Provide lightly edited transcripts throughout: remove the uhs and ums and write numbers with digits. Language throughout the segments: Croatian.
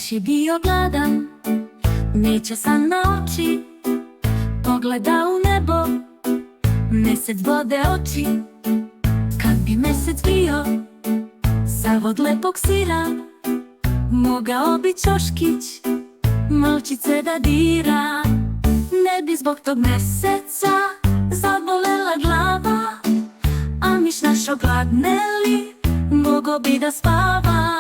Miś je bio gladan, neće san na oči. Pogleda u nebo, mesec bode oči. Kad bi mesec bio sav od lepog sira, mogao bi Ćoškić malčice da dira. Ne bi zbog tog meseca zabolela glava, a miš naš ogladneli mogo bi da spava.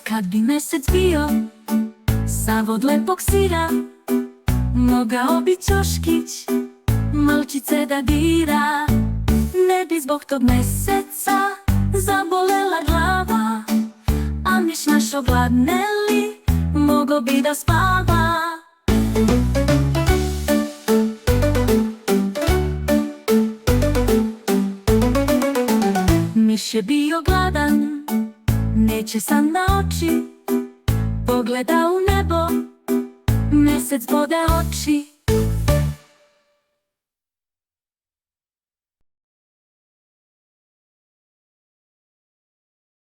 Kad bi mesec bio sav od lepog sira, mogao bi Ćoškić malčice da dira. Ne bi zbog tog meseca zabolela glava, a miš naš ogladneli mogo bi da spava. Miš je bio gladan, neće san na oči. Pogleda u nebo, mesec bode oči.